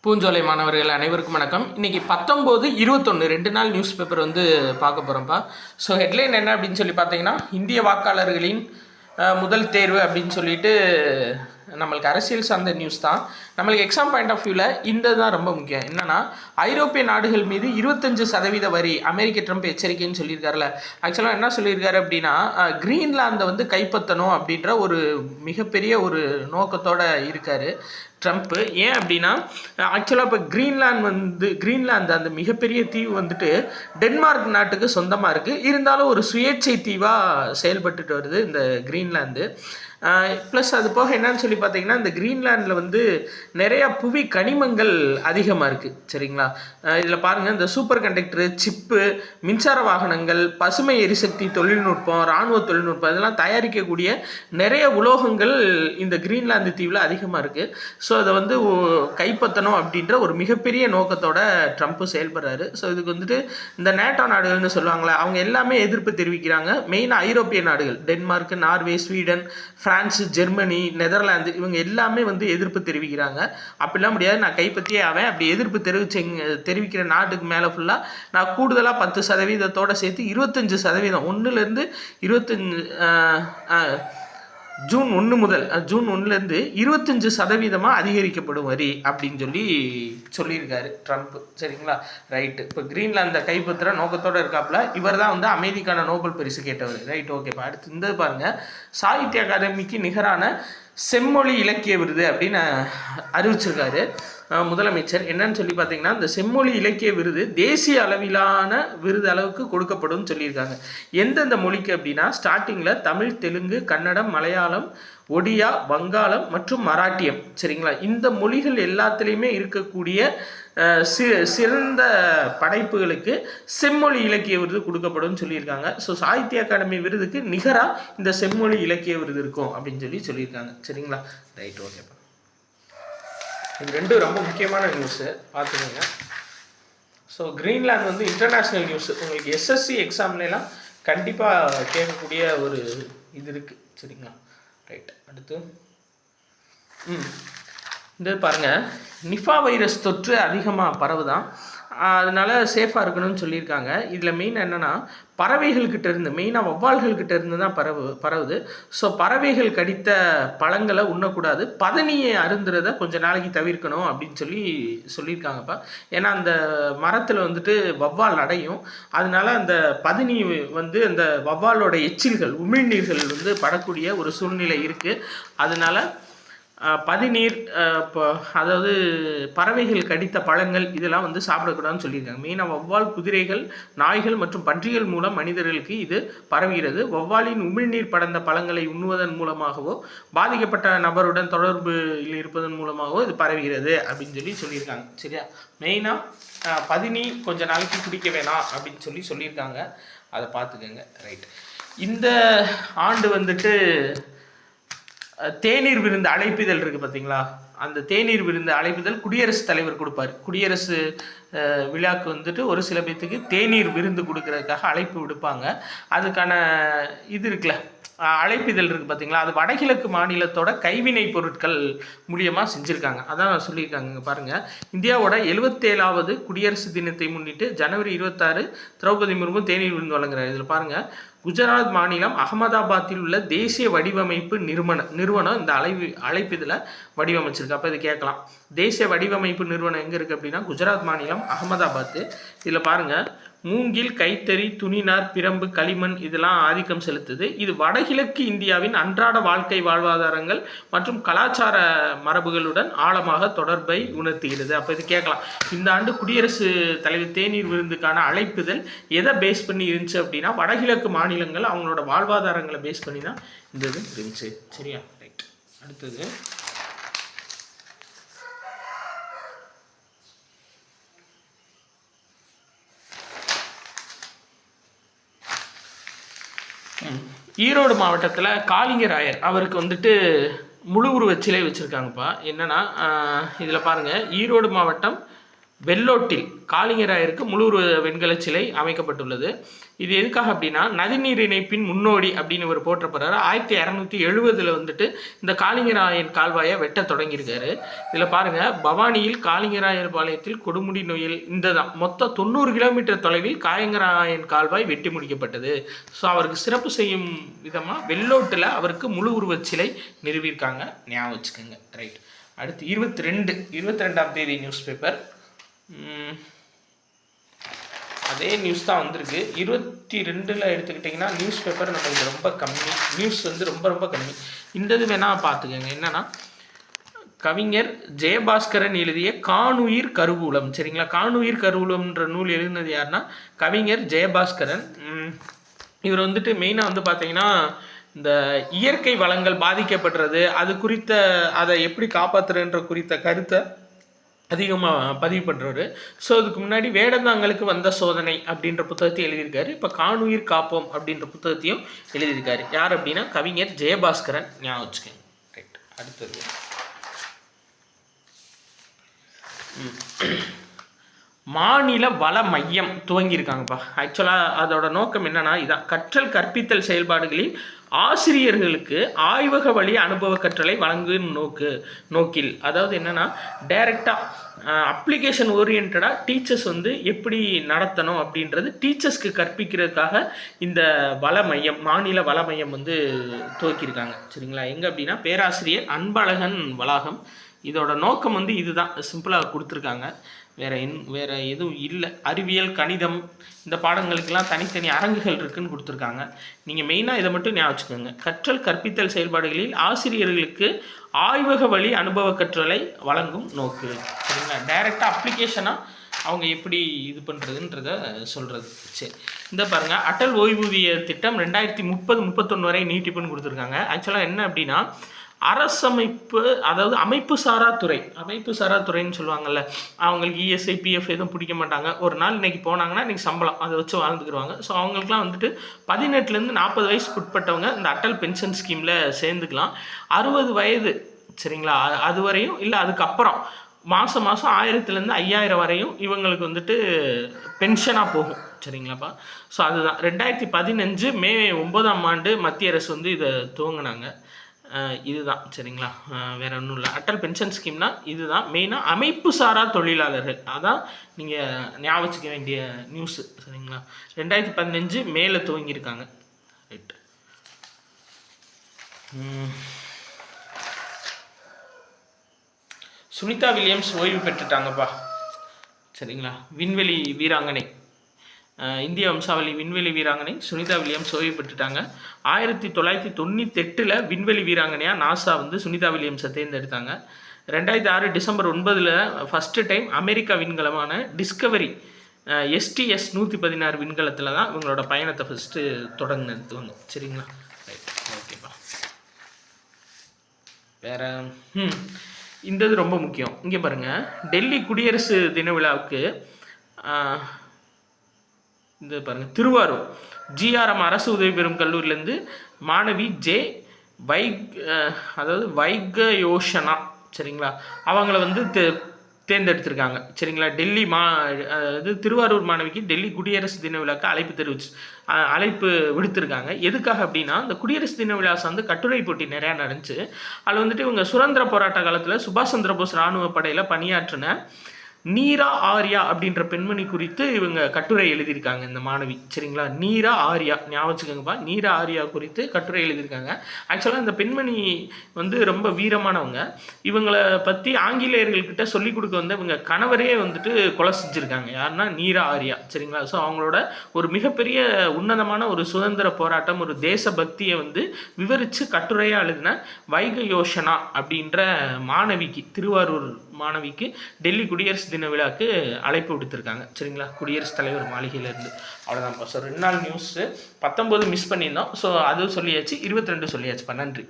பூஞ்சோலை மாணவர்கள் அனைவருக்கும் வணக்கம். இன்றைக்கி 19, 21 2 நாள் நியூஸ் பேப்பர் பார்க்க போகிறோம்ப்பா. ஸோ ஹெட்லைன் என்ன அப்படின்னு சொல்லி பார்த்தீங்கன்னா, இந்திய வாக்காளர்களின் முதல் தேர்வு அப்படின்னு சொல்லிட்டு நம்மளுக்கு அரசியல் சார்ந்த நியூஸ் தான். நம்மளுக்கு எக்ஸாம் பாயிண்ட் ஆஃப் வியூவில் இந்த தான் ரொம்ப முக்கியம். என்னென்னா, ஐரோப்பிய நாடுகள் மீது 25% வரி அமெரிக்க ட்ரம்ப் எச்சரிக்கைன்னு சொல்லியிருக்காருல. ஆக்சுவலாக என்ன சொல்லியிருக்காரு அப்படின்னா, கிரீன்லாந்தை கைப்பற்றணும் அப்படின்ற ஒரு மிகப்பெரிய ஒரு நோக்கத்தோடு இருக்கார் ட்ரம்ப்பு. ஏன் அப்படின்னா, ஆக்சுவலாக இப்போ கிரீன்லாந்து அந்த மிகப்பெரிய தீவு டென்மார்க் நாட்டுக்கு சொந்தமாக இருக்குது. இருந்தாலும் ஒரு சுயேட்சை தீவாக செயல்பட்டுட்டு வருது இந்த கிரீன்லாந்து. ப்ளஸ் அது போக என்னன்னு சொல்லி பார்த்தீங்கன்னா, இந்த கிரீன்லாண்டில் நிறையா புவி கனிமங்கள் அதிகமாக இருக்குது. சரிங்களா? இதில் பாருங்கள், இந்த சூப்பர் கண்டக்டரு, சிப்பு, மின்சார வாகனங்கள், பசுமை எரிசக்தி தொழில்நுட்பம், இராணுவ தொழில்நுட்பம் இதெல்லாம் தயாரிக்கக்கூடிய நிறைய உலோகங்கள் இந்த கிரீன்லாந்து தீவில் அதிகமாக இருக்குது. ஸோ அதை கைப்பற்றணும் அப்படின்ற ஒரு மிகப்பெரிய நோக்கத்தோட ட்ரம்ப்பு செயல்படுறாரு. ஸோ இதுக்கு இந்த நேட்டோ நாடுகள்னு சொல்லுவாங்களே, அவங்க எல்லாமே எதிர்ப்பு தெரிவிக்கிறாங்க. மெயினாக ஐரோப்பிய நாடுகள், Denmark, Norway, Sweden, France, Germany, Netherlands இவங்க எல்லாமே எதிர்ப்பு தெரிவிக்கிறாங்க. அப்படிலாம் முடியாது, நான் கைப்பற்றியே ஆவேன். அப்படி எதிர்ப்பு தெரிவிக்கிற நாட்டுக்கு மேலே ஃபுல்லாக நான் கூடுதலாக 10% சேர்த்து 25%, 1லேருந்து 25 ஜூன் 1 முதல் ஜூன் 1லேருந்து 25% அதிகரிக்கப்படும் வரி அப்படின்னு சொல்லியிருக்காரு ட்ரம்ப். சரிங்களா? ரைட்டு. இப்போ கிரீன்லாந்தை கைப்பற்றுற நோக்கத்தோடு இருக்காப்புல. இவர் தான் அமைதிக்கான நோபல் பரிசு கேட்டவர். ரைட், ஓகேப்பா. அடுத்து இந்த பாருங்கள், சாகித்ய அகாடமிக்கு நிகரான செம்மொழி இலக்கிய விருது அப்படின்னு அறிவிச்சிருக்காரு முதலமைச்சர். என்னன்னு சொல்லி பார்த்தீங்கன்னா, இந்த செம்மொழி இலக்கிய விருது தேசிய அளவிலான விருது அளவுக்கு கொடுக்கப்படும் சொல்லியிருக்காங்க. எந்தெந்த மொழிக்கு அப்படின்னா, ஸ்டார்டிங்கில் தமிழ், தெலுங்கு, கன்னடம், மலையாளம், ஒடியா, வங்காளம் மற்றும் மராட்டியம். சரிங்களா? இந்த மொழிகள் எல்லாத்துலேயுமே இருக்கக்கூடிய சிறந்த படைப்புகளுக்கு செம்மொழி இலக்கிய விருது கொடுக்கப்படும் சொல்லியிருக்காங்க. ஸோ சாகித்ய அகாடமி விருதுக்கு நிகராக இந்த செம்மொழி இலக்கிய விருது இருக்கும் அப்படின்னு சொல்லியிருக்காங்க. சரிங்களா? ரைட், ஓகேப்பா. இது ரெண்டும் ரொம்ப முக்கியமான நியூஸு, பார்த்துக்கோங்க. So Greenland international news. உங்களுக்கு எஸ்எஸ்சி எக்ஸாம்லாம் கண்டிப்பாக கேட்கக்கூடிய ஒரு இது இருக்குது. சரிங்களா? ரைட். அடுத்து இந்த பாருங்கள், நிஃபா வைரஸ் தொற்று அதிகமாக பரவுதான். அதனால் சேஃபாக இருக்கணும்னு சொல்லியிருக்காங்க. இதில் மெயின் என்னென்னா, பறவைகள்கிட்ட இருந்து, மெயினாக வவ்வால்கள்கிட்ட இருந்து தான் பரவுது. ஸோ பறவைகள் கடித்த பழங்களை உண்ணக்கூடாது, பதனியை அருந்துறதை கொஞ்சம் நாளைக்கு தவிர்க்கணும் அப்படின்னு சொல்லியிருக்காங்கப்பா. ஏன்னா அந்த மரத்தில் வவ்வால் அடையும். அதனால அந்த பதனி அந்த வவ்வாலோட எச்சில்கள், உமிழ்நீர்கள் படக்கூடிய ஒரு சூழ்நிலை இருக்குது. அதனால பதிநீர், இப்போ அதாவது பறவைகள் கடித்த பழங்கள் இதெல்லாம் சாப்பிடக்கூடாதுன்னு சொல்லியிருக்காங்க. மெயினாக வவ்வால், குதிரைகள், நாய்கள் மற்றும் பன்றிகள் மூலம் மனிதர்களுக்கு இது பரவுகிறது. வவ்வாலின் உமிழ்நீர் படர்ந்த பழங்களை உண்ணுவதன் மூலமாகவோ, பாதிக்கப்பட்ட நபருடன் தொடர்பில் இருப்பதன் மூலமாகவோ இது பரவுகிறது அப்படின்னு சொல்லியிருக்காங்க. சரியா? மெயினாக பதினி கொஞ்சம் நாளைக்கு குடிக்க வேணாம் அப்படின்னு சொல்லியிருக்காங்க. அதை பார்த்துக்கோங்க. ரைட். இந்த ஆண்டு தேநீர் விருந்து அழைப்பிதழ் இருக்குது பார்த்தீங்களா? அந்த தேநீர் விருந்து அழைப்பிதழ் குடியரசுத் தலைவர் கொடுப்பார். குடியரசு விழாவுக்கு ஒரு சில பேர்த்துக்கு தேநீர் விருந்து கொடுக்கறதுக்காக அழைப்பு விடுப்பாங்க. அதுக்கான இது இருக்குல்ல, அழைப்பிதழ் இருக்குது பார்த்தீங்களா? அது வடகிழக்கு மாநிலத்தோட கைவினை பொருட்கள் மூலியமாக செஞ்சுருக்காங்க. அதான் சொல்லியிருக்காங்க. இங்கே பாருங்கள், இந்தியாவோட 77வது குடியரசு தினத்தை முன்னிட்டு ஜனவரி 26 திரௌபதி முர்மு தேநீர் விருந்து வழங்குறாரு. இதில் பாருங்கள், குஜராத் மாநிலம் அகமதாபாத்தில் உள்ள தேசிய வடிவமைப்பு நிறுவனம் இந்த அழைப்பிதழை வடிவமைச்சிருக்கு. அப்போ இது கேட்கலாம், தேசிய வடிவமைப்பு நிறுவனம் எங்கே இருக்குது அப்படின்னா, குஜராத் மாநிலம் அகமதாபாத்து. இதில் பாருங்கள், மூங்கில், கைத்தறி, துணிநார், பிரம்பு, களிமண் இதெல்லாம் ஆதிக்கம் செலுத்துது. இது வடகிழக்கு இந்தியாவின் அன்றாட வாழ்க்கை வாழ்வாதாரங்கள் மற்றும் கலாச்சார மரபுகளுடன் ஆழமாக தொடர்பை உணர்த்துகிறது. அப்போ இது கேட்கலாம், இந்த ஆண்டு குடியரசு தலைவர் தேநீர் விருந்துக்கான அழைப்புதல் எதை பேஸ் பண்ணி இருந்துச்சு அப்படின்னா, வடகிழக்கு மாநிலங்கள் அவங்களோட வாழ்வாதாரங்களை பேஸ் பண்ணி தான் இந்த இது இருந்துச்சு. சரியா? ரைட். அடுத்தது ஈரோடு மாவட்டத்தில் காளிங்கராயர் அவருக்கு முழு உருவச் சிலை வச்சுருக்காங்கப்பா. என்னென்னா, இதில் பாருங்கள், ஈரோடு மாவட்டம் வெள்ளோட்டில் காளிங்கராயருக்கு முழு உருவ வெண்கல சிலை அமைக்கப்பட்டுள்ளது. இது எதுக்காக அப்படின்னா நதிநீர் இணைப்பின் முன்னோடி அப்படின்னு இவர் போற்றப்படுறாரு. 1270 வந்துட்டு இந்த காளிங்கராயன் கால்வாயை வெட்ட தொடங்கியிருக்காரு. இதில் பாருங்கள், பவானியில் காளிங்கராயர் பாளையத்தில் கொடுமுடி நொயில் இந்த தான் மொத்தம் 90 கிலோமீட்டர் தொலைவில் காளிங்கராயன் கால்வாய் வெட்டி முடிக்கப்பட்டது. ஸோ அவருக்கு சிறப்பு செய்யும் விதமாக வெள்ளோட்டில் அவருக்கு முழு உருவச் சிலை நிறுவியிருக்காங்க. ஞாபகம் வச்சுக்கோங்க. ரைட். அடுத்து 22ஆம் தேதி நியூஸ் பேப்பர். அதே நியூஸ் தான் வந்திருக்கு. 22 எடுத்துக்கிட்டிங்கன்னா நியூஸ் பேப்பர் நம்மளுக்கு ரொம்ப கம்மி, நியூஸ் வந்து ரொம்ப ரொம்ப கம்மி. இந்த இது வேணால் பார்த்துக்கோங்க. என்னென்னா, கவிஞர் ஜெயபாஸ்கரன் எழுதிய காணுயிர் கருவூலம். சரிங்களா, காணுயிர் கருவூலம்ன்ற நூல் எழுதினது யாருன்னா கவிஞர் ஜெயபாஸ்கரன். இவர் வந்துட்டு மெயினாக வந்து பார்த்தீங்கன்னா இந்த இயற்கை வளங்கள் பாதிக்கப்படுறது அது குறித்த அதை எப்படி காப்பாற்றுறன்ற குறித்த கருத்தை அதிகமாக பதிவு பண்ணுறவர். ஸோ அதுக்கு முன்னாடி வேடந்தாங்களுக்கு வந்த சோதனை அப்படின்ற புத்தகத்தையும் எழுதியிருக்காரு. இப்போ காணுயிர் காப்போம் அப்படின்ற புத்தகத்தையும் எழுதியிருக்காரு. யார் அப்படின்னா கவிஞர் ஜெயபாஸ்கரன். ஞாபகம் வச்சுக்கோங்க. ரைட். அடுத்தது மாநில வள மையம் துவங்கியிருக்காங்கப்பா. ஆக்சுவலாக அதோட நோக்கம் என்னென்னா இதான், கற்றல் கற்பித்தல் செயல்பாடுகளில் ஆசிரியர்களுக்கு ஆய்வக வழி அனுபவ கற்றலை வழங்கும் நோக்கில். அதாவது என்னென்னா டைரெக்டாக அப்ளிகேஷன் ஓரியன்டாக டீச்சர்ஸ் வந்து எப்படி நடத்தணும் அப்படின்றது டீச்சர்ஸ்க்கு கற்பிக்கிறதுக்காக இந்த வள மையம், மாநில வள மையம் வந்து துவக்கியிருக்காங்க. சரிங்களா, எங்கே அப்படின்னா பேராசிரியர் அன்பழகன் வளாகம். இதோட நோக்கம் வந்து இதுதான், சிம்பிளாக கொடுத்துருக்காங்க. வேறு எதுவும் இல்லை. அறிவியல், கணிதம் இந்த பாடங்களுக்கெல்லாம் தனித்தனி அரங்குகள் இருக்குதுன்னு கொடுத்துருக்காங்க. நீங்கள் மெயினாக இதை மட்டும் ஞாபகம் வச்சுக்கோங்க. கற்றல் கற்பித்தல் செயல்பாடுகளில் ஆசிரியர்களுக்கு ஆய்வக வழி அனுபவ கற்றலை வழங்கும் நோக்கு. சரிங்களா, டைரெக்டாக அப்ளிகேஷனாக அவங்க எப்படி இது பண்ணுறதுன்றத சொல்கிறது. சரி, இந்த பாருங்கள், அடல் ஓய்வூதிய திட்டம் 2030-31 வரை நீட்டிப்புன்னு கொடுத்துருக்காங்க. ஆக்சுவலாக என்ன அப்படின்னா அரசமைப்பு, அதாவது அமைப்பு சாரா துறைன்னு சொல்லுவாங்கள்ல, அவங்களுக்கு இஎஸ்ஐ பிஎஃப் எதுவும் பிடிக்க மாட்டாங்க. ஒரு நாள் இன்றைக்கி போனாங்கன்னா இன்றைக்கி சம்பளம் அதை வச்சு வாழ்ந்துக்கிடுவாங்க. ஸோ அவங்களுக்குலாம் வந்துட்டு 18லேருந்து 40 வயசுக்கு உட்பட்டவங்க இந்த அட்டல் பென்ஷன் ஸ்கீமில் சேர்ந்துக்கலாம். 60 வயது சரிங்களா, அது வரையும் இல்லை அதுக்கப்புறம் மாதம் 1000லேருந்து 5000 வரையும் இவங்களுக்கு வந்துட்டு பென்ஷனாக போகும். சரிங்களாப்பா. ஸோ அதுதான் 2015 மே 9ஆம் ஆண்டு மத்திய அரசு வந்து இதை துவங்கினாங்க. இதுதான். சரிங்களா, வேறு ஒன்றும் இல்லை. அட்டல் பென்ஷன் ஸ்கீம்னா இதுதான் மெயினாக அமைப்பு சாரா தொழிலாளர்கள். அதான் நீங்கள் ஞாபகம் வச்சுக்க வேண்டிய நியூஸு. சரிங்களா, 2015 மேலே துவங்கியிருக்காங்க. ரைட். சுனிதா வில்லியம்ஸ் ஓய்வு பெற்றுட்டாங்கப்பா. சரிங்களா, விண்வெளி வீராங்கனை, இந்திய வம்சாவளி விண்வெளி வீராங்கனை சுனிதா வில்லியம்ஸ் ஓய்வு பெற்றுட்டாங்க. 1998 விண்வெளி வீராங்கனையாக நாசா வந்து சுனிதா வில்லியம்ஸை தேர்ந்தெடுத்தாங்க. 2006 டிசம்பர் 9 ஃபஸ்ட்டு டைம் அமெரிக்கா விண்கலமான டிஸ்கவரி STS 116 விண்கலத்தில் தான் இவங்களோட பயணத்தை ஃபஸ்ட்டு தொடங்கினது. சரிங்களா, ரைட். ஓகேப்பா. வேறு இந்த இது ரொம்ப முக்கியம். இங்கே பாருங்கள், டெல்லி குடியரசு தின விழாவுக்கு இந்த பாருங்கள், திருவாரூர் GRM அரசு உதவி பெறும் கல்லூரியிலேருந்து மாணவி வைகயோஷனா சரிங்களா, அவங்கள வந்து தேர்ந்தெடுத்திருக்காங்க. சரிங்களா, டெல்லி திருவாரூர் மாணவிக்கு டெல்லி குடியரசு தின விழாக்கு அழைப்பு விடுத்திருக்காங்க. எதுக்காக அப்படின்னா இந்த குடியரசு தின விழா வந்து கட்டுரை போட்டி நிறையா நடந்துச்சு. அதில் வந்துட்டு இவங்க சுதந்திர போராட்ட காலத்தில் சுபாஷ் சந்திர போஸ் இராணுவ படையில் பணியாற்றின நீரா ஆர்யா அப்படின்ற பெண்மணி குறித்து இவங்க கட்டுரை எழுதியிருக்காங்க இந்த மாணவி. சரிங்களா, நீரா ஆர்யா ஞாபகம் வச்சுக்கோங்கப்பா. நீரா ஆர்யா குறித்து கட்டுரை எழுதியிருக்காங்க. ஆக்சுவலாக இந்த பெண்மணி வந்து ரொம்ப வீரமானவங்க. இவங்களை பற்றி ஆங்கிலேயர்கள்கிட்ட சொல்லிக் கொடுக்க வந்து இவங்க கணவரே வந்துட்டு கொலை செஞ்சுருக்காங்க. யாருன்னா நீரா ஆர்யா. சரிங்களா, ஸோ அவங்களோட ஒரு மிகப்பெரிய உன்னதமான ஒரு சுதந்திர போராட்டம், ஒரு தேசபக்தியை வந்து விவரித்து கட்டுரையாக எழுதின வைகயோஷனா அப்படின்ற மாணவிக்கு, திருவாரூர் மாணவிக்கு டெல்லி குடியரசு தின விழாக்கு அழைப்பு விடுத்திருக்காங்க. சரிங்களா, குடியரசுத் தலைவர் மாளிகையிலேருந்து. அவ்வளோதான்ப்பா. ஸோ 2 நாள் நியூஸு 19 மிஸ் பண்ணியிருந்தோம். ஸோ அதுவும் சொல்லியாச்சு, 22 சொல்லியாச்சுப்பா. நன்றி.